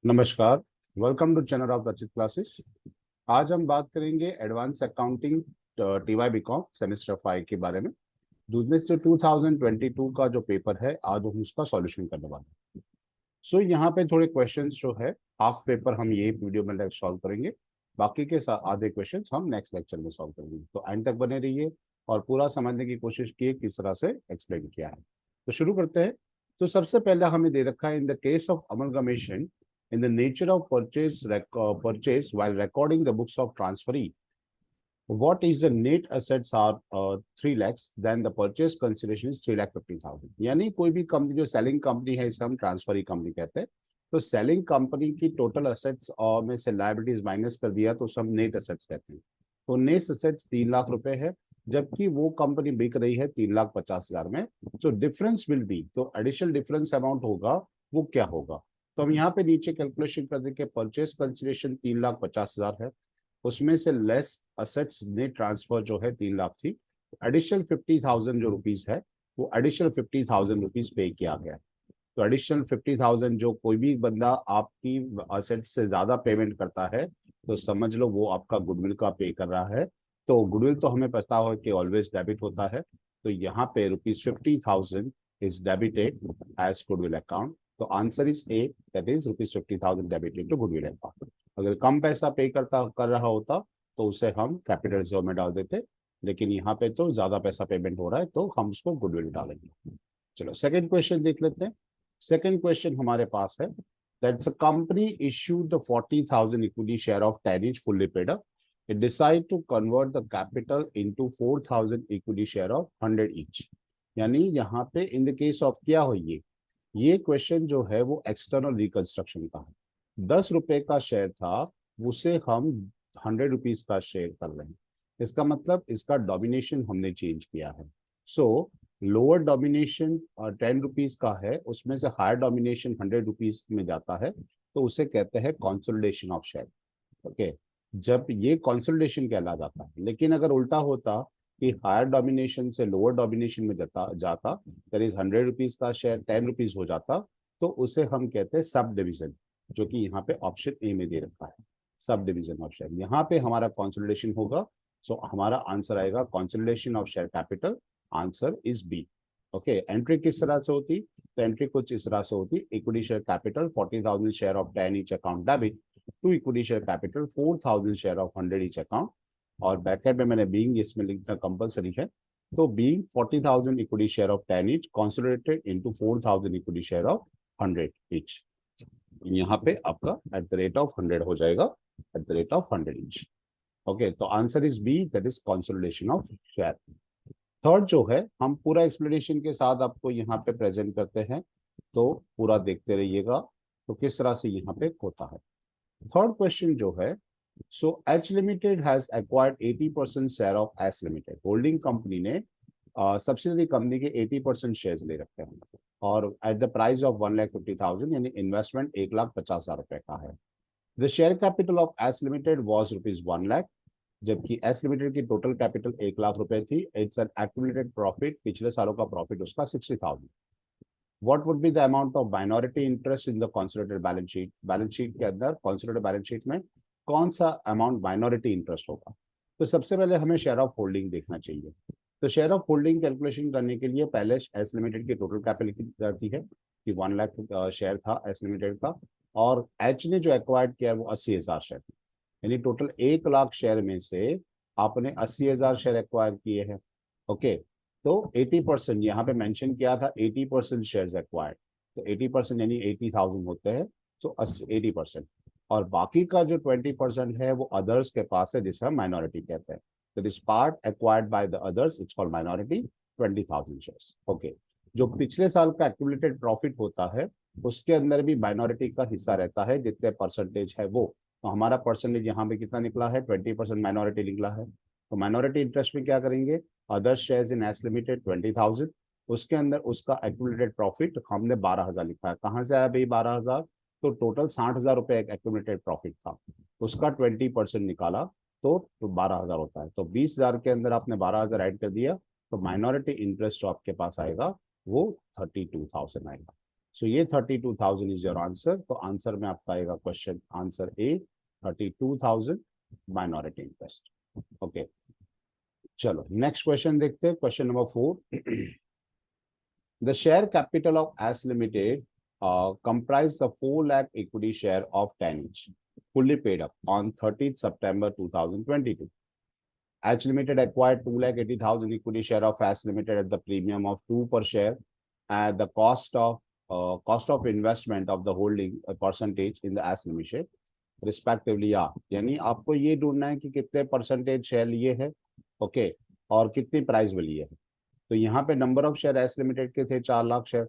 नमस्कार। Welcome to channel of Rachit Classes. आज हम बात करेंगे advance accounting TY BCom semester 5 के बारे में। जिसमें से 2022 का जो पेपर है आज हम उसका सॉल्यूशन करने वाले हैं। यहाँ पे थोड़े क्वेश्चंस जो है हाफ पेपर हम ये वीडियो में सॉल्व करेंगे। बाकी के आधे क्वेश्चंस हम नेक्स्ट लेक्चर में सॉल्व करेंगे, तो एंड तक बने रहिए और पूरा समझने की कोशिश कीजिए किस तरह से एक्सप्लेन किया है। तो शुरू करते हैं। तो सबसे पहले हमें दे रखा है in the case of amalgamation in the nature of purchase while recording the books of transferee, what is the net assets are 3 lakhs, then the purchase consideration is 3,50,000। यानी कोई भी कंपनी जो सेलिंग कंपनी है इसे हम transferee company कहते हैं। तो सेलिंग कंपनी की टोटल असेट्स में से लायबिलिटीज माइनस कर दिया तो उसे हम नेट असेट्स कहते हैं। तो नेट असेट्स 3 लाख रुपए है, जबकि वो कंपनी बिक रही है 3,50,000 में। तो डिफरेंस विल बी, तो एडिशनल डिफरेंस अमाउंट होगा वो क्या होगा। तो हम यहाँ पे नीचे कैलकुलेशन कर देंगे। परचेस कंसिडरेशन 3,50,000 है, उसमें से लेस असेट्स ने ट्रांसफर जो है 3 लाख थी। एडिशनल 50,000 जो रुपीज है वो एडिशनल 50,000 रुपीज पे किया गया। तो एडिशनल 50,000 जो कोई भी बंदा आपकी असेट से ज्यादा पेमेंट करता है तो समझ लो वो आपका गुडविल का पे कर रहा है। तो गुडविल तो हमें पता हो कि ऑलवेज डेबिट होता है। तो यहाँ पे ₹50,000 is debited as goodwill account. तो answer is A, that is ₹50,000 debited to goodwill account. अगर कम पैसा पे कर रहा होता तो उसे हम कैपिटल रिजर्व में डाल देते, लेकिन यहाँ पे तो ज्यादा पैसा पेमेंट हो रहा है तो हम उसको गुडविल डालेंगे। चलो सेकंड क्वेश्चन देख लेते हैं। सेकंड क्वेश्चन हमारे पास है that's a company issued the 40,000 equity share of 10 each fully paid up. It decide to convert the capital into 4,000 equity share of 100 each। यानी यहाँ पे इन द केस ऑफ क्या हो, ये क्वेश्चन जो है वो एक्सटर्नल रिकंस्ट्रक्शन का है। 10 रुपए का शेयर था, उसे हम 100 रुपीज का शेयर कर रहे हैं। इसका मतलब इसका डोमिनेशन हमने चेंज किया है। सो लोअर डोमिनेशन 10 रुपीज का है, उसमें से हायर डोमिनेशन 100 रुपीज में जाता है, तो उसे कहते हैं कॉन्सोलिडेशन ऑफ शेयर। ओके, जब ये कॉन्सोलिडेशन कहला जाता है। लेकिन अगर उल्टा होता कि हायर डोमिनेशन से लोअर डोमिनेशन में जाता जाता दैट इज 100 रुपीज का शेयर 10 रुपीज हो जाता, तो उसे हम कहते हैं सब डिविजन, जो कि यहाँ पे ऑप्शन ए में दे रखा है, सब डिविजन ऑफ शेयर। यहाँ पे हमारा कॉन्सोलिडेशन होगा। सो हमारा आंसर आएगा consolidation of share capital. Answer is B. Okay, entry किस तरह से होती, तो एंट्री कुछ इस तरह से होती। Equity share capital 40,000 share of 10 each account debit to equity share capital 4,000 share of 100 each account. और बैकेट में मैंने बीइंग इसमें लिखना कंपलसरी है। तो being 40,000 equity share of 10 each consolidated into 4,000 equity share of 100 each। यहाँ पे आपका एट द रेट ऑफ 100 हो जाएगा, at the rate of 100 each। Okay, तो answer is B, that is consolidation of share. Third जो है हम पूरा एक्सप्लेनेशन के साथ आपको यहाँ पे प्रेजेंट करते हैं, तो पूरा देखते रहिएगा तो किस तरह से यहाँ पे होता है। थर्ड क्वेश्चन जो है, so H limited has acquired 80% share of S limited. Holding company ने सब्सिडरी कंपनी के 80% शेयर्स ले रखे हैं और एट द प्राइस ऑफ 1,50,000, यानी इन्वेस्टमेंट 1,50,000 रुपए का है। The share capital of S limited was ₹1,00,000, जबकि एस लिमिटेड की टोटल कैपिटल 1,00,000 रुपए थी। इट्स एन एक्यूमुलेटेड प्रॉफिट, पिछले सालों का प्रॉफिट उसका 60,000। What would be the amount of minority interest in the consolidated balance sheet. Balance sheet के अंदर कंसोलिडेटेड बैलेंस शीट में कौन सा अमाउंट माइनॉरिटी इंटरेस्ट होगा। तो सबसे पहले हमें शेयर ऑफ होल्डिंग देखना चाहिए। तो शेयर ऑफ होल्डिंग कैलकुलेशन करने के लिए पहले एस लिमिटेड की टोटल कैपिटल लिखी जाती है कि 1,00,000 शेयर था एस लिमिटेड का, और एच ने जो एक्वायर्ड किया वो 80,000 शेयर, यानी टोटल 1,00,000 शेयर में से आपने 80,000 शेयर एक्वायर किए हैं। ओके, तो 80% यहाँ पे मेंशन किया था, 80% शेयर्स एक्वायर्ड। तो 80% यानी 80,000 होते हैं, तो 80%। और बाकी का जो 20% है वो अदर्स के पास है, जिसे हम माइनॉरिटी कहते हैं। तो this part acquired by the others it's called minority, 20,000 shares. Okay, जो पिछले साल का एक्यूमुलेटेड प्रॉफिट होता है उसके अंदर भी माइनॉरिटी का हिस्सा रहता है, जितने परसेंटेज है वो। तो हमारा परसेंटेज यहाँ पे कितना निकला है, 20% माइनॉरिटी निकला है। तो माइनॉरिटी इंटरेस्ट में क्या करेंगे, other shares in S limited 20,000, उसके अंदर उसका एक्यूमुलेटेड प्रॉफिट हमने 12,000 लिखा है। कहाँ से आया भाई 12,000, तो टोटल 60,000 रुपए एक एक्यूमुलेटेड प्रॉफिट था, उसका 20% निकाला तो 12,000 होता है। तो 20,000 के अंदर आपने 12,000 ऐड कर दिया, तो माइनॉरिटी इंटरेस्ट जो आपके पास आएगा वो 32,000 आएगा। सो ये 32,000 इज योर आंसर। तो आंसर में आपका आएगा question answer A 32,000 minority interest. Okay, चलो नेक्स्ट क्वेश्चन देखते हैं, question number 4। The share capital of AS Limited comprised the 4 lakh equity share of 10 each, fully paid up on 30th September 2022. AS Limited acquired 2,80,000 equity share of AS Limited at the premium of 2 per share at the cost of investment of the holding percentage in the AS Limited respectively. यानी आपको ये ढूंढना है कि कितने percentage share लिए है, okay, और कितनी प्राइस में लिए है। तो यहाँ पे number of share S limited के थे 4 लाख शेयर,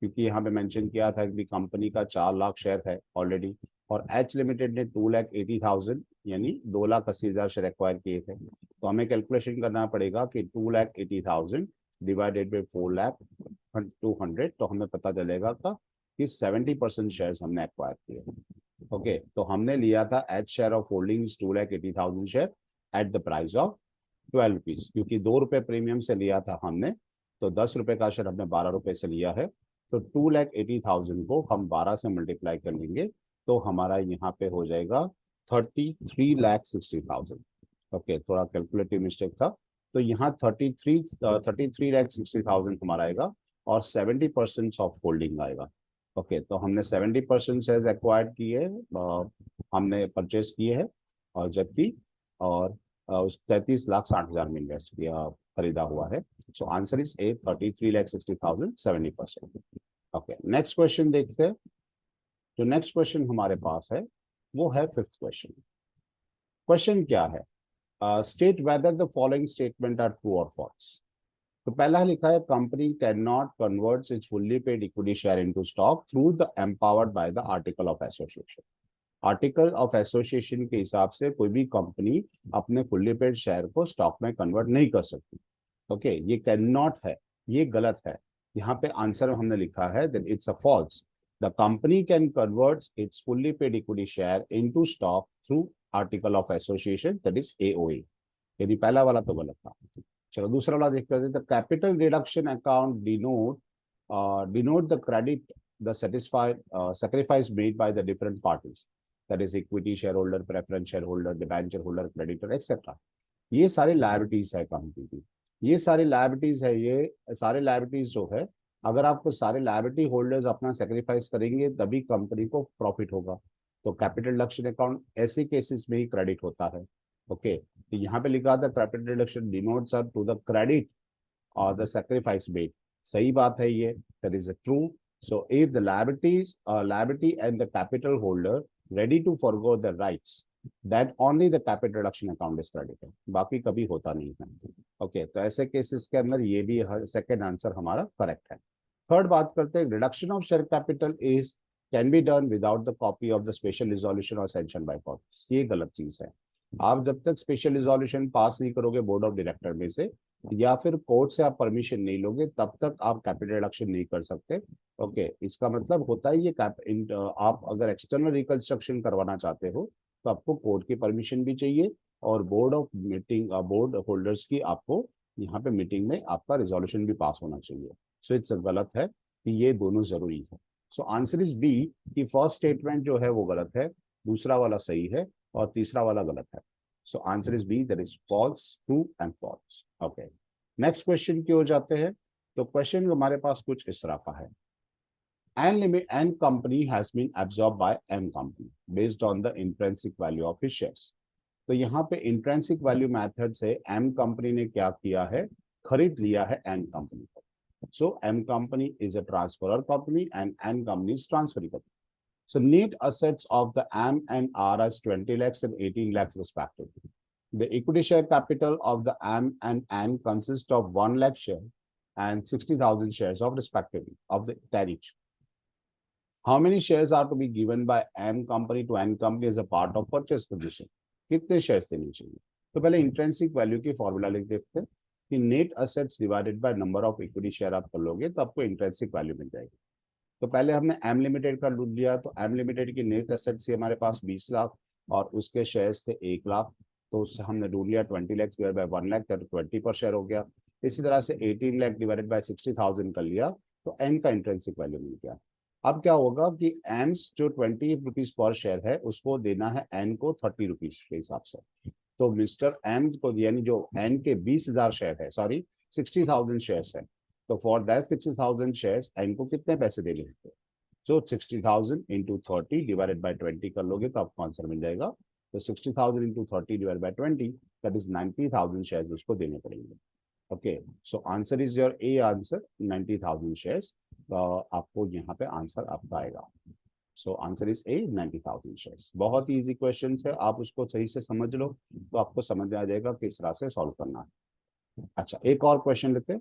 क्योंकि यहाँ पे मेंशन किया था कि कंपनी का 4 लाख शेयर है ऑलरेडी, और एच लिमिटेड ने 2,80,000 यानी 2,80,000 शेयर एक्वायर किए थे। तो हमें कैलकुलेशन करना पड़ेगा कि 2,80,000 डिवाइडेड बाई 4,200, तो हमें पता चलेगा कि 70% शेयर हमने एक्वायर किए। ओके, तो हमने लिया था H share of holdings 2,80,000 share at the price of 12 rupees, क्योंकि 2 रुपए प्रीमियम से लिया था हमने, तो 10 रुपए का शेयर हमने 12 रुपए से लिया है। तो 2,80,000 को हम 12 से मल्टीप्लाई कर लेंगे, तो हमारा यहाँ पे हो जाएगा 33,60,000। ओके, थोड़ा कैलकुलेटिव मिस्टेक था। तो यहाँ 33,60,000 हमारा आएगा, और 70% ऑफ होल्डिंग आएगा। ओके, तो हमने 70% शेयर एक्वायर्ड किए, हमने परचेज किए हैं, और जबकि और 33,60,000 में इन्वेस्ट किया, खरीदा हुआ है। So answer is A 33,60,000, 70%। Okay, next question देखते हैं। जो नेक्स्ट क्वेश्चन हमारे पास है वो है 5th क्वेश्चन। क्वेश्चन क्या है? State whether the following statement are true और फॉल्स। तो पहला लिखा है company can not convert its fully paid equity share into stock through the empowered by the article of association. Article of association के हिसाब से कोई भी कंपनी अपने फुल्ली पेड शेयर को स्टॉक में कन्वर्ट नहीं कर सकती। ओके, ये कैन नॉट है, ये गलत है। यहाँ पे आंसर हमने लिखा है that it's a false. The company can convert its fully paid equity share into stock through article of association, that is AOA. यदि पहला वाला तो गलत था। चलो दूसरा वाला देखते हैं। The capital reduction account denote the credit the sacrifice made by the different parties, that is equity shareholder, preference shareholder, debenture holder, creditor, etc. ये सारी लायबिलिटीज है कंपनी की, ये सारी लायबिलिटीज है। ये सारे लायबिलिटीज जो है, अगर आपको सारे लायबिलिटी होल्डर्स अपना सेक्रीफाइस करेंगे तभी कंपनी को प्रॉफिट होगा। तो कैपिटल रिडक्शन अकाउंट ऐसे केसेस में ही क्रेडिट होता है। ओके, तो यहाँ पे लिखा था capital reduction denotes are to the credit और द सेक्रीफाइस मेड। सही बात है ये, that is true. So if the liability and the capital holder ready to forgo the rights, that only the capital reduction account is credited, बाकी कभी होता नहीं है। ओके, तो ऐसे केसेस के अंदर ये भी सेकेंड आंसर हमारा करेक्ट है। थर्ड बात करते हैं, reduction of share capital is can be done without the copy of the special resolution और सैंक्शन बाय कोर्ट। ये गलत चीज है। आप जब तक स्पेशल रिजोल्यूशन पास नहीं करोगे बोर्ड ऑफ डायरेक्टर में से, या फिर कोर्ट से आप परमिशन नहीं लोगे, तब तक आप कैपिटल रिडक्शन नहीं कर सकते। ओके, इसका मतलब होता है ये आप अगर एक्सटर्नल रिकंस्ट्रक्शन करवाना चाहते हो तो आपको कोर्ट की परमिशन भी चाहिए, और बोर्ड होल्डर्स की आपको यहाँ पे मीटिंग में आपका रिजोल्यूशन भी पास होना चाहिए। सो इट्स गलत है कि ये दोनों जरूरी है। सो आंसर इज बी कि फर्स्ट स्टेटमेंट जो है वो गलत है, दूसरा वाला सही है, और तीसरा वाला गलत है। So answer is B, that is false, true and false. Okay, next question की ओर जाते हैं। तो क्वेश्चन हमारे पास कुछ इस तरह का है। N company has been absorbed by M company based on the intrinsic value of his shares. तो यहाँ पे इंट्रेंसिक वैल्यू मेथड से M कंपनी ने क्या किया है, खरीद लिया है N कंपनी को। सो M company is a transferor company and N company is transferring company. So net assets of the M and R as 20 lakhs and 18 lakhs respectively. The equity share capital of the M and N consists of 1 lakh share and 60,000 shares of respectively of the 10 each. How many shares are to be given by M company to N company as a part of purchase condition? कितने shares देने चाहिए? तो पहले intrinsic value की formula लिख देते हैं कि net assets divided by number of equity share आप कर लोगे तो आपको इंट्रेंसिक वैल्यू मिल जाएगी। तो पहले हमने एम लिमिटेड का लूट लिया, तो एम लिमिटेड की नेट एसेट से हमारे पास 20 लाख और उसके शेयर्स थे 1 लाख, तो उससे हमने ढूंढ लिया 20 लाख डिवाइड बाय 1 लाख, तो 20 पर शेयर हो गया। इसी तरह से 18 लाख डिवाइडेड बाय 60,000 कर लिया, तो एन का इंट्रेंसिक वैल्यू मिल गया। अब क्या होगा कि एम्स जो 20 रुपीज पर शेयर है उसको देना है एन को 30 रुपीज के हिसाब से। तो मिस्टर एम को यानी जो एन के 20,000 शेयर है, सॉरी 60,000 शेयर्स है, तो फॉर दैट 60,000 शेयर्स एन को कितने पैसे देने होंगे? तो 60,000 इंटू 30 डिवाइडेड बाई 20 कर लोगे तो आपको आंसर मिल जाएगा। तो 60,000 into 30 divide by 20, that is 90,000 share उसको देने पड़ेंगे। Okay, so answer is your A answer 90,000 shares. आपको यहाँ पे आंसर आपका आएगा। सो आंसर इज ए 90,000 शेयर्स। बहुत ही इजी क्वेश्चन है, आप उसको सही से समझ लो तो आपको समझ आ जाएगा किस तरह से सॉल्व करना है। अच्छा, एक और क्वेश्चन लेते हैं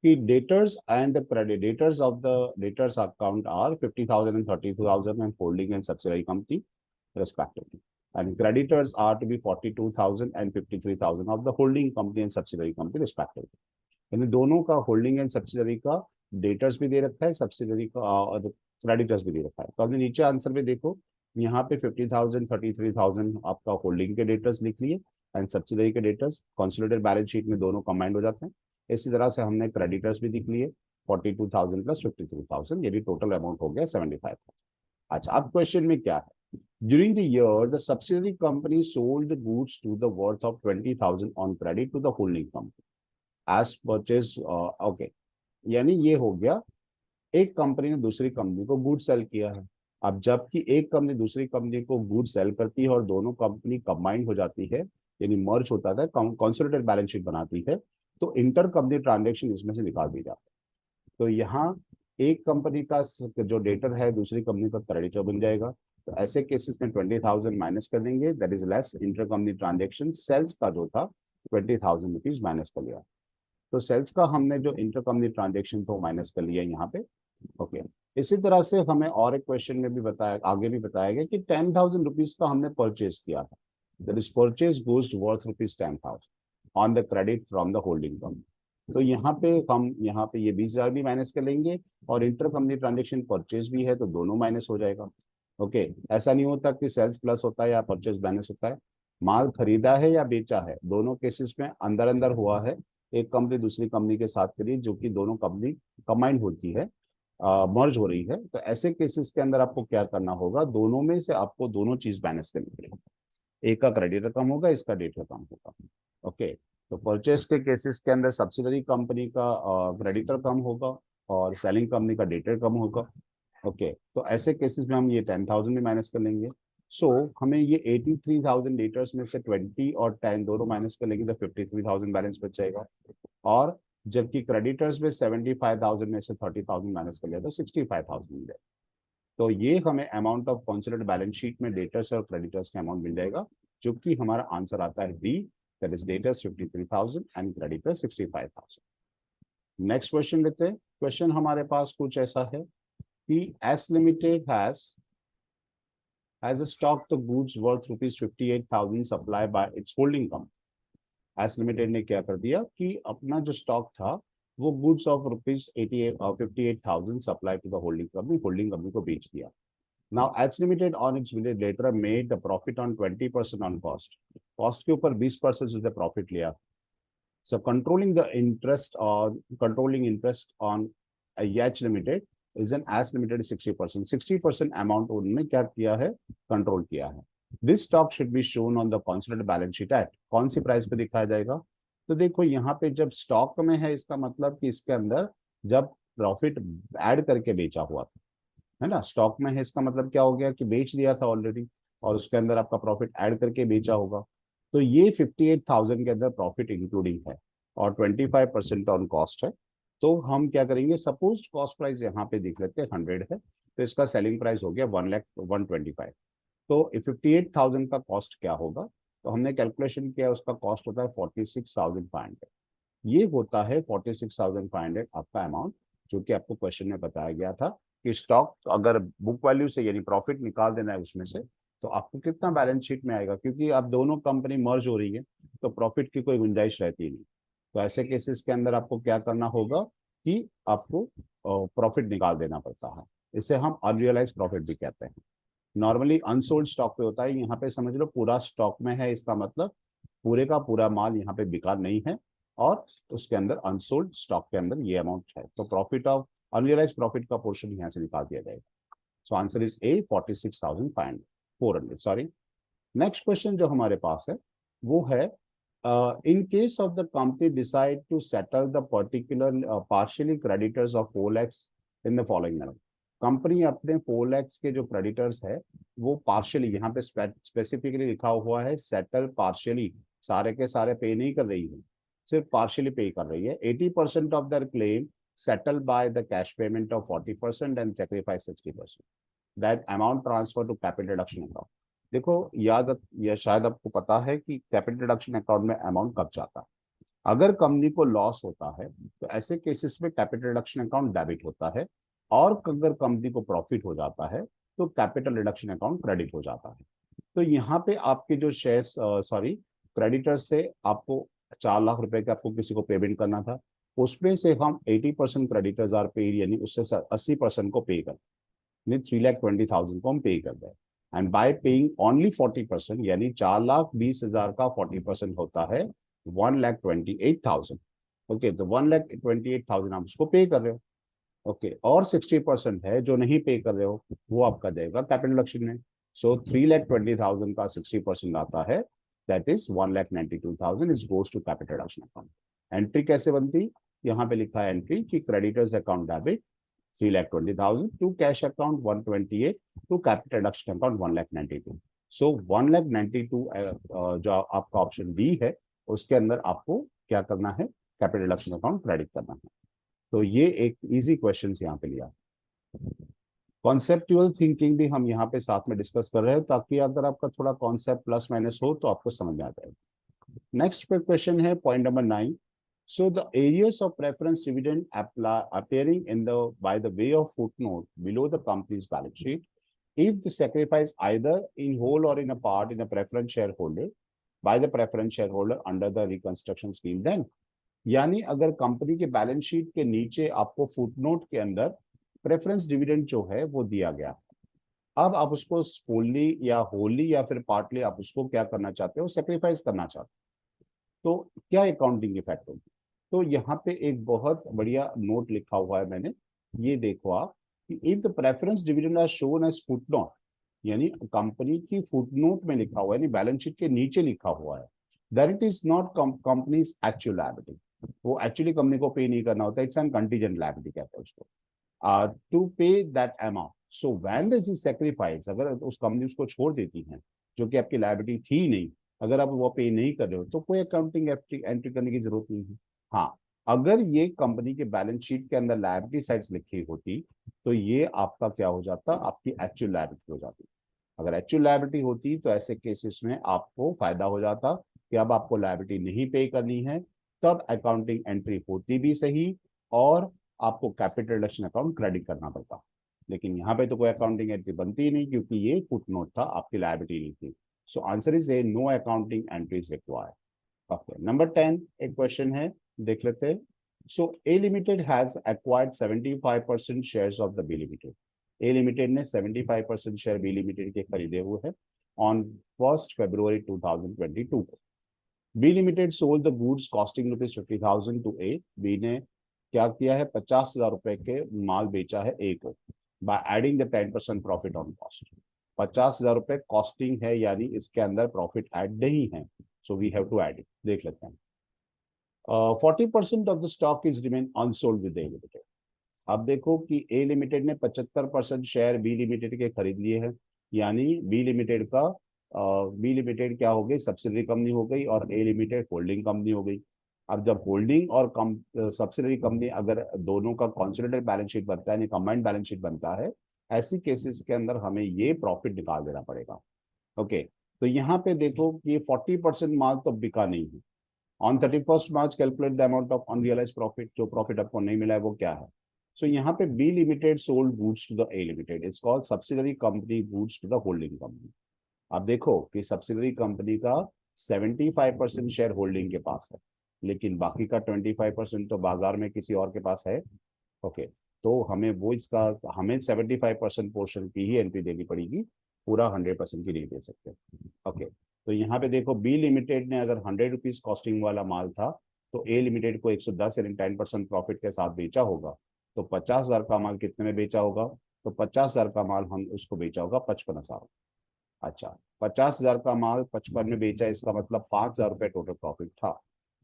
कि debtors and the creditors of the debtors account are 50,000 and 32,000 and holding and subsidiary company respectively, and creditors are to be 42,000 and 53,000 of the holding company and subsidiary company respectively। यानी दोनों का holding and subsidiary का debtors भी दे रखा है, subsidiary का और creditors भी दे रखा है। तो आपने नीचे आंसर में देखो, यहाँ पे 50,000 33,000 आपका होल्डिंग के डेटर्स लिख लिए एंड सब्सिडरी के डेटर्स कंसोलिडेटेड बैलेंस शीट में दोनों कंबाइंड हो जाते हैं। इसी तरह से हमने क्रेडिटर्स भी लिख लिए 42,000 प्लस 53,000, यानी टोटल अमाउंट हो गया 75,000। अच्छा, अब क्वेश्चन में क्या है? During the year the subsidiary company sold the goods to the worth of 20,000 on credit to the holding company as purchase. Okay, यानी ये हो गया एक कंपनी ने दूसरी कंपनी को गुड सेल किया है। अब जबकि एक कंपनी दूसरी कंपनी को गुड सेल करती है और दोनों कंपनी कंबाइंड हो जाती है, यानी मर्ज होता है, कंसोलिडेटेड बैलेंस शीट बनाती है, तो इंटर कंपनी ट्रांजेक्शन इसमें से निकाल दी जाती है। तो यहाँ एक कंपनी का जो डेटर है दूसरी कंपनी का क्रेडिटर बन जाएगा। तो ऐसे केसेस में 20,000 माइनस कर देंगे, that is less inter company transaction. Sales का जो था 20,000 रुपीज माइनस कर लिया। तो सेल्स का हमने जो इंटर कंपनी ट्रांजेक्शन था माइनस कर लिया यहाँ पे। ओके, इसी तरह से हमें और एक क्वेश्चन में भी बताया, आगे भी बताया गया कि 10,000 रुपीज का हमने परचेज किया था, that is purchase goods worth rupees 10,000 on the credit from the holding company. तो यहाँ पे हम यहाँ पे ये 20,000 भी माइनस कर लेंगे और इंटर कंपनी ट्रांजेक्शन परचेज भी है तो दोनों माइनस हो जाएगा। ओके, ऐसा नहीं होता कि सेल्स प्लस होता है या परचेज माइनस होता है। माल खरीदा है या बेचा है, दोनों केसेस में अंदर अंदर हुआ है, एक कंपनी दूसरी कंपनी के साथ करी जो कि दोनों कंपनी कंबाइंड होती है, मर्ज हो रही है। तो ऐसे केसेस के अंदर आपको क्या करना होगा, दोनों में से आपको दोनों चीज बैलेंस करनी पड़ेगी। एक का क्रेडिटर कम होगा, इसका डेटर कम होगा। ओके, तो परचेस के केसेस के अंदर सब्सिडरी कंपनी का क्रेडिटर कम होगा और सेलिंग कंपनी का डेटर कम होगा। ओके, तो ऐसे केसेस में हम ये 10,000 भी माइनस कर लेंगे। सो हमें ये 83,000 लीटर्स में से 20 और 10 दोनों माइनस कर लेंगे तो 53,000 बैलेंस बच जाएगा। और जबकि क्रेडिटर्स में 75,000 में से 30,000 माइनस कर लिया तो 65,000 मिल जाएगा। तो ये हमें amount of considered balance sheet में डेटर्स और क्रेडिटर्स का अमाउंट मिल जाएगा, जो कि हमारा आंसर आता है B, that is debtors 53,000 and creditors 65,000। Next question लेते हैं। क्वेश्चन हमारे पास कुछ ऐसा है कि S limited has stocked the goods worth rupees 58,000 supply by its holding company। S limited ने क्या कर दिया कि अपना जो स्टॉक था वो goods of rupees 58,000 supply to the holding company को बेच दिया। Now H limited on its later made the profit on 20% on cost. Cost के ऊपर 20% उसने प्रॉफिट लिया। So controlling interest on H limited is in S limited 60%। 60% amount उन्होंने क्या किया है, कंट्रोल किया है। This stock should be shown on the consolidated balance sheet at, कौन सी प्राइस पे दिखाया जाएगा? तो देखो यहाँ पे जब स्टॉक में है इसका मतलब कि इसके अंदर जब प्रॉफिट ऐड करके बेचा हुआ था, है ना, स्टॉक में है इसका मतलब क्या हो गया कि बेच दिया था ऑलरेडी और उसके अंदर आपका प्रॉफिट ऐड करके बेचा होगा। तो ये 58,000 के अंदर प्रॉफिट इंक्लूडिंग है और 25% ऑन कॉस्ट है। तो हम क्या करेंगे, सपोज कॉस्ट प्राइस यहाँ पे देख लेते हैं 100 है, तो इसका सेलिंग प्राइस हो गया 1,125। तो 58,000 का कॉस्ट क्या होगा, तो हमने कैलकुलेशन किया उसका कॉस्ट होता है 46,500। ये होता है 46,500 आपका अमाउंट, जो कि आपको क्वेश्चन में बताया गया था कि स्टॉक अगर बुक वैल्यू से यानी प्रॉफिट निकाल देना है उसमें से, तो आपको कितना बैलेंस शीट में आएगा, क्योंकि अब दोनों कंपनी मर्ज हो रही है तो प्रॉफिट की कोई गुंजाइश रहती नहीं। तो ऐसे केसेस के अंदर आपको क्या करना होगा कि आपको प्रॉफिट निकाल देना पड़ता है। इसे हम अनरियलाइज प्रॉफिट भी कहते हैं। नॉर्मली अनसोल्ड स्टॉक पे होता है, यहाँ पे समझ लो पूरा स्टॉक में है, इसका मतलब पूरे का पूरा माल यहाँ पे बिका नहीं है और उसके अंदर अनसोल्ड स्टॉक के अंदर ये अमाउंट है, तो प्रॉफिट ऑफ अनरियलाइज प्रॉफिट का पोर्शन यहाँ से निकाल दिया जाएगा। सो answer is A 46,500 sorry. Next question जो हमारे पास है वो है in case of the company decide to settle the particular partially creditors of 4 lakhs in the following manner। Company अपने 4 lakhs के जो क्रेडिटर्स है वो पार्शियली, यहाँ पे स्पेसिफिकली लिखा हुआ है सेटल पार्शियली, सारे के सारे पे नहीं कर रही है, सिर्फ पार्शियली पे कर रही है। 80% of their claim settle by the cash payment of 40% and sacrifice 60%, that amount transfer to capital deduction account. देखो या शायद आपको पता है कि कैपिटल डिडक्शन अकाउंट में अमाउंट कब जाता है। अगर कंपनी को लॉस होता है तो ऐसे केसेस में कैपिटल डिडक्शन अकाउंट डेबिट होता है, और अगर कंपनी को प्रॉफिट हो जाता है तो कैपिटल डिडक्शन अकाउंट क्रेडिट हो जाता है। तो यहाँ पे आपके जो शेयर्स सॉरी क्रेडिटर्स से आपको 4 लाख रुपए का आपको किसी को पेमेंट करना था, उसमें से हम 80% क्रेडिटर्स आर पेड, यानी उससे 80% को पे कर, 3,20,000 को हम पे कर दें। एंड बाय पेइंग ओनली 40%, यानी 4,20,000 का 40% होता है 1,28,000। ओके, तो 1,28,000 आप उसको पे कर रहे हो। ओके, और 60% है जो नहीं पे कर रहे हो, वो आपका जाएगा कैपिटल डिडक्शन में। सो 3,20,000 का 60% आता है, that is 1,92,000 is goes to capital deduction account. Entry कैसे बनती, यहाँ पे लिखा है एंट्री कि creditors account debit 3,20,000 to cash account 128 to capital deduction account 1,92। So 1,92 जो आपका ऑप्शन बी है उसके अंदर आपको क्या करना है, कैपिटल डिडक्शन अकाउंट क्रेडिट करना है। तो ये एक इजी क्वेश्चन यहाँ पे लिया। कॉन्सेप्चुअल थिंकिंग भी हम यहाँ पे साथ में डिस्कस कर रहे हैं, ताकि अगर आपका थोड़ा कॉन्सेप्ट प्लस माइनस हो तो आपको समझ में आ जाएगा। नेक्स्ट क्वेश्चन है point number 9। So the areas of preference dividend appearing in by the way of footnote below the company's balance sheet, if the sacrifice either in whole or in a part in the preference shareholder by the preference shareholder under the reconstruction scheme, then यानी अगर company के balance sheet के नीचे आपको footnote के अंदर preference dividend जो है वो दिया गया, अब आप उसको फुल्ली या होली या फिर पार्टली आप उसको क्या करना चाहते हो, सेक्रीफाइस करना चाहते हो, तो क्या अकाउंटिंग इफेक्ट होगी। तो यहाँ पे एक बहुत बढ़िया नोट लिखा हुआ है मैंने, ये देखो आप कि if the preference dividend are shown as footnote, यानी कंपनी की फुटनोट में लिखा हुआ है, यानी बैलेंस शीट के नीचे लिखा हुआ है, that it is not companies actual liability, वो एक्चुअली कंपनी को पे नहीं करना होता, इट्स एन कंटीजेंट लायबिलिटी कहते हैं उसको, टू पे that amount. So when this is sacrifice, अगर उस कंपनी उसको छोड़ देती है जो कि आपकी लायबिलिटी थी नहीं, अगर आप वो पे नहीं कर रहे हो तो कोई अकाउंटिंग एंट्री करने की जरूरत नहीं है। हाँ, अगर ये कंपनी के बैलेंस शीट के अंदर लायबिलिटी साइड्स लिखी होती तो ये आपका क्या हो जाता, आपकी एक्चुअल लायबिलिटी हो जाती। अगर एक्चुअल लायबिलिटी होती तो ऐसे केसेस में आपको फायदा हो जाता कि अब आपको लायबिलिटी नहीं पे करनी है, तब अकाउंटिंग एंट्री होती भी सही और आपको कैपिटल डिडक्शन अकाउंट क्रेडिट करना पड़ता। लेकिन यहाँ पे तो कोई अकाउंटिंग एंट्री बनती ही नहीं, क्योंकि ये फुटनोट था, आपकी लायबिलिटी नहीं थी। So answer is A no accounting entries required. Okay, number 10 एक क्वेश्चन है, देख लेते हैं। So A limited has acquired 75% shares of the B limited. A limited ने 75% शेयर बी लिमिटेड के खरीदे हुए हैं ऑन 1 फरवरी 2022 को। B limited sold the goods costing ₹50,000 to A. B ने क्या किया है, 50,000 रुपए के माल बेचा है ए को, by adding the 10% profit on cost. 50,000 रुपए कॉस्टिंग है, यानी इसके अंदर प्रॉफिट ऐड नहीं है, so we have to add it. देख लेते हैं। 40% of the stock is remain unsold with A limited. अब देखो कि ए लिमिटेड ने 75% शेयर बी लिमिटेड के खरीद लिए हैं, यानी बी लिमिटेड का बी लिमिटेड क्या हो गई, सब्सिडरी कंपनी हो गई, और ए लिमिटेड होल्डिंग कंपनी हो गई। अब जब होल्डिंग और सब्सिडरी कंपनी अगर दोनों का कॉन्सोलिडेटेड बैलेंस शीट बनता है, कंबाइंड बैलेंस शीट बनता है, ऐसी केसेस के अंदर हमें ये प्रॉफिट निकाल देना पड़ेगा। ओके, तो यहाँ पे देखो कि 40% माल तो बिका नहीं है। On 31 March calculate the amount of unrealise profit, जो प्रॉफिट आपको नहीं मिला है वो क्या है। सो यहाँ पे B limited sold goods to the A limited, it's called subsidiary company goods to the holding company. अब देखो कि सब्सिडरी कंपनी का 75% शेयर होल्डिंग के पास है, लेकिन बाकी का 25% तो बाजार में किसी और के पास है। ओके, तो हमें वो इसका हमें 75% पोर्शन की ही एंट्री देनी पड़ेगी, पूरा 100% की नहीं दे सकते। ओके, तो यहाँ पे देखो बी लिमिटेड ने अगर 100 रुपीज कॉस्टिंग वाला माल था तो ए लिमिटेड को 110 यानी 10% प्रॉफिट के साथ बेचा होगा, तो 50,000 का माल कितने में बेचा होगा, तो 50,000 का माल हम उसको बेचा होगा 55,000। अच्छा, 50,000 का माल 55 में बेचा, इसका मतलब 5,000 रुपये टोटल प्रॉफिट था।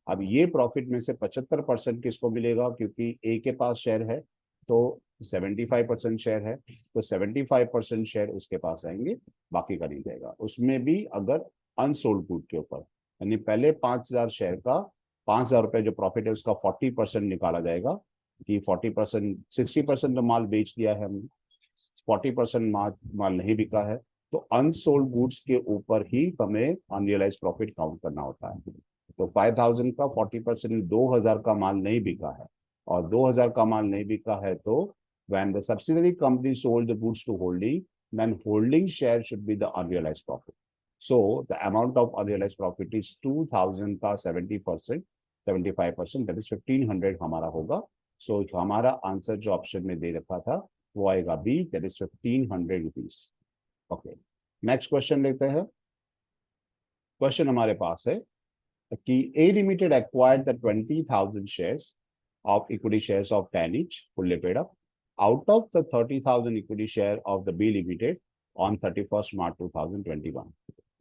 अब ये प्रॉफिट में से 75% किसको मिलेगा, क्योंकि ए के पास शेयर है तो 75% शेयर है, तो 75% शेयर उसके पास आएंगे, बाकी का नहीं जाएगा। उसमें भी अगर अनसोल्ड गुड के ऊपर, यानी पहले 5,000 शेयर का 5,000 रुपये जो प्रॉफिट है उसका 40% निकाला जाएगा, कि 40%, 60% तो माल बेच दिया है हमने, 40% माल नहीं बिका है, तो अनसोल्ड गुड्स के ऊपर ही हमें अनरियलाइज प्रॉफिट काउंट करना होता है। तो 5,000 का 40%, 2,000 का माल नहीं बिका है, और 2,000 का माल नहीं बिका है तो when the subsidiary company sold the goods to holding, then holding share should be the unrealized profit. So the amount of unrealized profit is 2,000 का 70%, 75%, that is 1,500 हमारा होगा। So हमारा आंसर जो ऑप्शन में दे रखा था वो आएगा B, that is 1,500 rupees। Okay, next question लेते हैं। क्वेश्चन हमारे पास है कि A Limited acquired the 20,000 shares of equity shares of 10 each, fully paid up, out of the 30,000 equity share of the B Limited on 31st March 2021।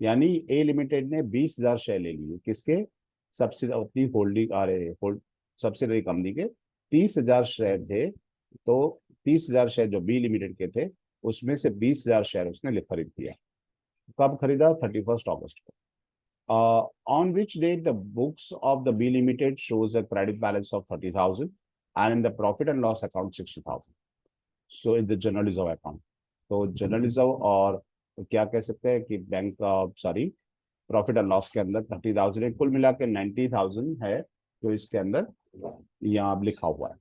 यानी A Limited ने 20,000 share ले लिए, किसके, सब्सिडी होल्डिंग आ रहे hold subsidiary company के 30,000 share थे, तो 30,000 share जो B Limited के थे उसमें से 20,000 शेयर उसने खरीद लिया। कब खरीदा, 31 अगस्त को। On which date the books of the B Limited shows a credit balance of 30,000 and in the profit and loss account 60,000। So in the general reserve account, तो जनरल रिजर्व और क्या कह सकते हैं कि बैंक का, सॉरी, प्रॉफिट एंड लॉस के अंदर 30,000 है, कुल मिला के 90,000 है जो इसके अंदर यहाँ लिखा हुआ है,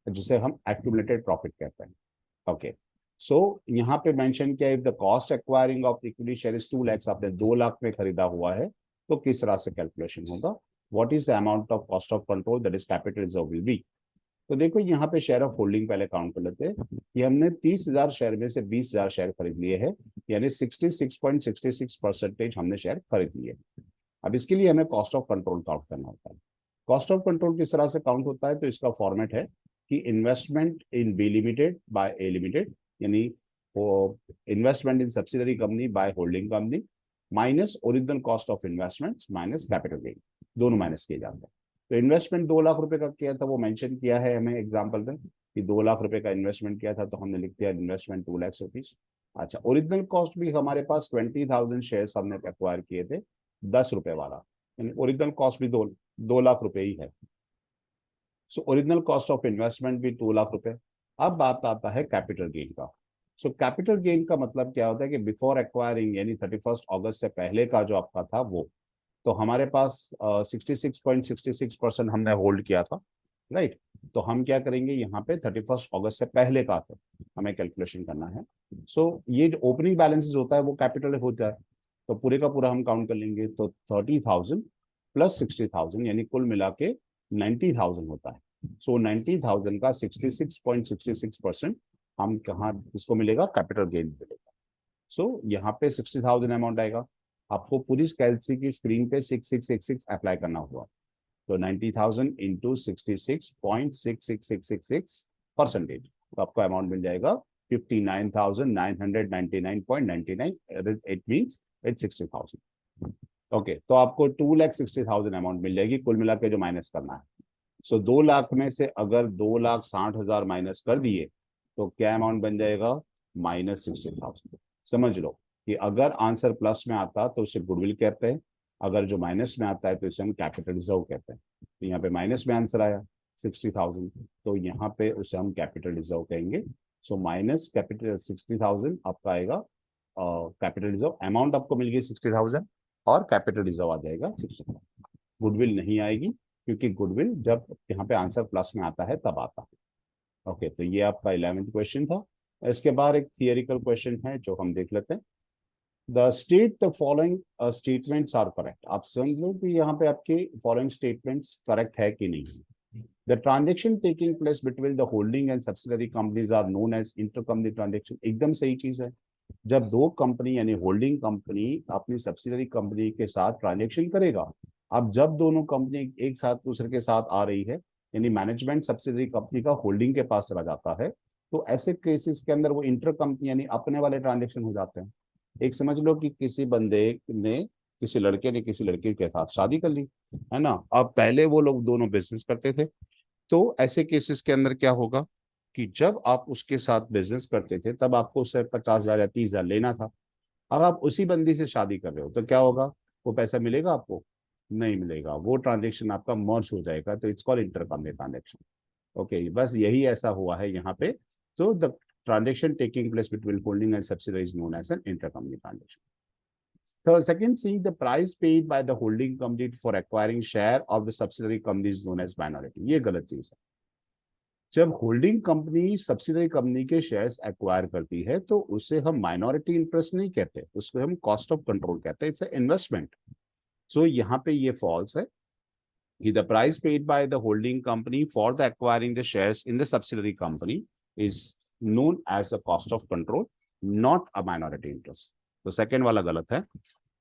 जिसे हम एक्यूमुलेटेड प्रॉफिट कहते हैं। ओके, सो यहाँ पे मेंशन किया, if the cost acquiring of equity share is 2 lakh, आपने 2 लाख में खरीदा हुआ है, तो किस तरह से कैलकुलेशन होगा, what is the amount of cost of control that is capital reserve will be. तो देखो यहाँ पे शेयर ऑफ होल्डिंग पहले काउंट कर लेते हैं कि हमने 30,000 शेयर में से 20,000 शेयर खरीद लिए हैं, यानी 66.66% हमने शेयर खरीद लिए। अब इसके लिए हमें कॉस्ट ऑफ कंट्रोल काउंट करना होता है। कॉस्ट ऑफ कंट्रोल किस तरह से काउंट होता है, तो इसका फॉर्मेट है कि investment in B limited by A limited, यानी वो investment in subsidiary company by holding company minus original cost of investment minus capital gain, दोनों माइनस किए जाते हैं। तो इन्वेस्टमेंट 2 लाख रुपए का किया था, वो मेंशन किया है हमें एग्जांपल में कि 2 लाख रुपए का इन्वेस्टमेंट किया था, तो हमने लिख दिया इन्वेस्टमेंट 2 लाख रुपीज। अच्छा, ओरिजिनल कॉस्ट भी हमारे पास 20,000 शेयर्स हमने एक्वायर किए थे 10 रुपए वाला, यानी ओरिजिनल कॉस्ट भी 2 लाख रुपए ही है। So original cost of investment भी 2 लाख रुपए। अब बात आता है कैपिटल गेन का। सो कैपिटल गेन का मतलब क्या होता है कि बिफोर एक्वायरिंग, यानी 31 अगस्त से पहले का जो आपका था वो, तो हमारे पास 66.66% हमने होल्ड किया था, राइट। तो हम क्या करेंगे, यहाँ पे 31 अगस्त से पहले का था हमें कैलकुलेशन करना है। सो ये जो ओपनिंग बैलेंसेस होता है वो कैपिटल होता है, तो पूरे का पूरा हम काउंट कर लेंगे, तो 30,000 प्लस 60,000 यानी कुल मिला के 90,000 होता है। सो 90,000 का 66.66% हम कहाँ इसको मिलेगा, कैपिटल गेन मिलेगा। सो यहाँ पे 60,000 अमाउंट आएगा, आपको पूरी कैलसी की स्क्रीन पे 6666 अप्लाई करना हुआ, तो 90,000 इंटू 66.6666%, तो आपको अमाउंट मिल जाएगा 59,999.99, इट मीन्स इट्स 60,000। ओके, तो आपको 2,60,000 अमाउंट मिल जाएगी कुल मिला के जो माइनस करना है। सो 2 लाख में से अगर 2,60,000 माइनस कर दिए तो क्या अमाउंट बन जाएगा, -60,000। समझ लो कि अगर आंसर प्लस में आता तो उसे गुडविल कहते हैं, अगर जो माइनस में आता है तो इसे हम कैपिटल रिजर्व कहते हैं। तो यहाँ पे माइनस में आंसर आया 60,000, तो यहाँ पे उसे हम कैपिटल रिजर्व कहेंगे। सो माइनस कैपिटल 60,000 आपका आएगा, कैपिटल रिजर्व अमाउंट आपको मिल गई 60,000 और कैपिटल रिजर्व आ जाएगा 60,000। गुडविल नहीं आएगी, क्योंकि गुडविल जब यहाँ पे आंसर प्लस में आता है तब आता है। ओके, तो ये आपका 11th क्वेश्चन था। इसके बाद एक थियरिकल क्वेश्चन है जो हम देख लेते हैं। The state the following statements are correct. आप समझ लो कि यहाँ पे आपके फॉलोइंग स्टेटमेंट्स करेक्ट है कि नहीं। The transaction taking place between the holding and subsidiary companies are known as inter company transaction. एकदम सही चीज है। जब दो कंपनी यानी होल्डिंग कंपनी अपनी सब्सिडरी कंपनी के साथ ट्रांजेक्शन करेगा, अब जब दोनों कंपनी एक साथ दूसरे के साथ आ रही है, यानी मैनेजमेंट सब्सिडरी कंपनी का होल्डिंग के पास चला जाता है, तो ऐसे केसेस के अंदर वो इंटर कंपनी यानी अपने वाले ट्रांजेक्शन हो जाते हैं। एक समझ लो कि किसी बंदे ने किसी लड़के ने किसी लड़की के साथ शादी कर ली, है ना। अब पहले वो लोग दोनों बिजनेस करते थे, तो ऐसे केसेस के अंदर क्या होगा कि जब आप उसके साथ बिजनेस करते थे तब आपको उससे 50,000 या 30,000 लेना था। अब आप उसी बंदी से शादी कर रहे हो तो क्या होगा, वो पैसा मिलेगा आपको? नहीं मिलेगा, वो ट्रांजेक्शन आपका मर्ज हो जाएगा, तो it's called intercompany transaction. Okay, बस यही ऐसा हुआ है यहाँ पे। तो the transaction taking place between holding and subsidiary is known as an intercompany transaction. So second thing, the price paid by the holding company for acquiring share of the subsidiary company is known as minority. ये गलत चीज है। जब holding company subsidiary company के shares acquire करती है तो उसे हम माइनॉरिटी इंटरेस्ट नहीं कहते, उसको हम कॉस्ट ऑफ कंट्रोल कहते हैं, इट्स इन्वेस्टमेंट। सो यहाँ पे ये फॉल्स है कि the price paid by the holding company for the acquiring the shares in the subsidiary company is known as a cost of control, not a minority interest. तो second वाला गलत है।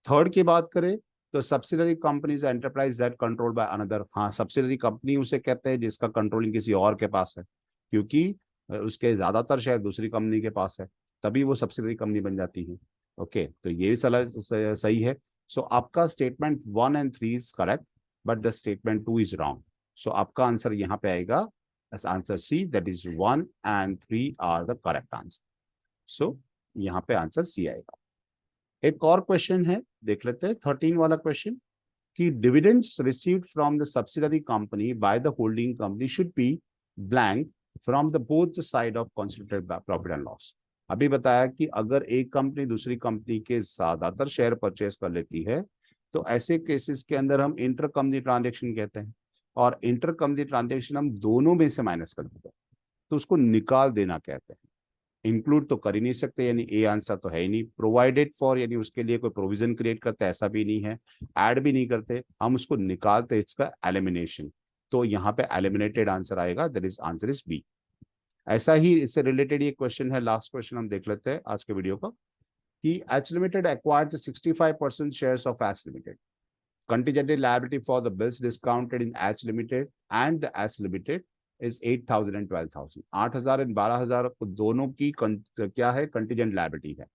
Third की बात करें तो subsidiary companies enterprise that control by another, हाँ subsidiary company उसे कहते हैं जिसका कंट्रोलिंग किसी और के पास है, क्योंकि उसके ज्यादातर शेयर दूसरी कंपनी के पास है, तभी वो सब्सिडरी कंपनी बन जाती है। ओके, तो ये भी सही है। सो आपका statement 1 and 3 is correct, but the statement 2 is wrong. So आपका आंसर यहाँ पे आएगा answer C, that is 1 and 3 are the correct answer. So यहाँ पे आंसर सी आएगा। एक और क्वेश्चन है, देख लेते हैं 13 वाला क्वेश्चन कि dividends received from the subsidiary company by the holding company should be blank from the both side of consolidated profit and loss. अभी बताया कि अगर एक कंपनी दूसरी कंपनी के ज्यादातर शेयर परचेज कर लेती है तो ऐसे केसेस के अंदर हम इंटर कंपनी ट्रांजेक्शन कहते हैं, और इंटर कंपनी ट्रांजेक्शन हम दोनों में से माइनस कर देते हैं, तो उसको निकाल देना कहते हैं। इंक्लूड तो कर ही नहीं सकते, यानी ए आंसर तो है ही नहीं। प्रोवाइडेड फॉर यानी उसके लिए कोई प्रोविजन क्रिएट करते ऐसा भी नहीं है, ऐड भी नहीं करते, हम उसको निकालते, इसका एलिमिनेशन। तो यहाँ पे एलिमिनेटेड आंसर आएगा, that is answer is B. ऐसा ही इससे रिलेटेड ये क्वेश्चन है, लास्ट क्वेश्चन हम देख लेते हैं आज के वीडियो का कि H limited acquired 65% shares of H limited, contingent liability for the bills discounted in H Limited and the H Limited is 8,000 and 12,000. 8,000 and 12,000 दोनों की क्या है, contingent liability है।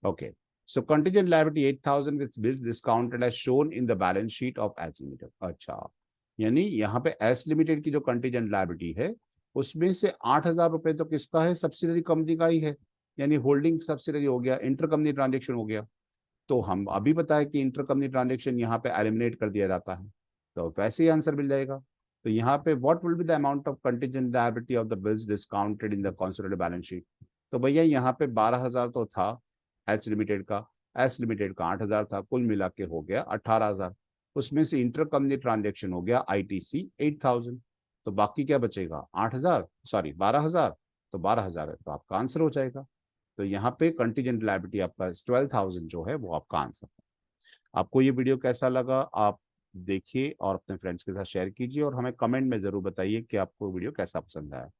Okay, so contingent liability 8,000 with bills discounted as shown in the balance sheet of H Limited. अच्छा, यानी यहाँ पे H Limited की जो contingent liability है उसमें से 8,000 रुपए तो किसका है, सब्सिडरी कंपनी का ही है, यानी होल्डिंग सब्सिडरी हो गया, इंटर कंपनी ट्रांजेक्शन हो गया। तो हम अभी बताया कि इंटर कंपनी ट्रांजेक्शन यहाँ पे एलिमिनेट कर दिया जाता है, तो वैसे ही आंसर मिल जाएगा। तो यहाँ पे what will be the amount of contingent liability of the bills discounted in the consolidated balance sheet. तो भैया यहाँ पे 12,000 तो था एच लिमिटेड का, एच लिमिटेड का 8,000 था, कुल मिला के हो गया 18,000। उसमें से इंटर कंपनी ट्रांजेक्शन हो गया ITC 8,000, तो बाकी क्या बचेगा 8,000, सॉरी 12,000, तो 12,000 है तो आपका आंसर हो जाएगा। तो यहाँ पे कंटीजेंट लायबिलिटी आपका 12,000 जो है वो आपका आंसर है। आपको ये वीडियो कैसा लगा आप देखिए और अपने फ्रेंड्स के साथ शेयर कीजिए, और हमें कमेंट में जरूर बताइए कि आपको वीडियो कैसा पसंद आया।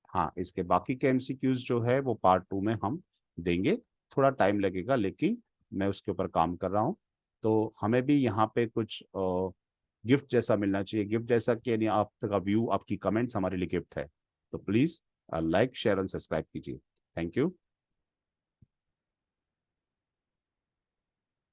हाँ, इसके बाकी के MCQs जो है वो पार्ट 2 में हम देंगे, थोड़ा टाइम लगेगा लेकिन मैं उसके ऊपर काम कर रहा हूँ। तो हमें भी यहाँ पे कुछ गिफ्ट जैसा मिलना चाहिए, गिफ्ट जैसा कि यानी आपका व्यू, आपकी कमेंट्स हमारे लिए गिफ्ट है। तो please like share and subscribe कीजिए। Thank you.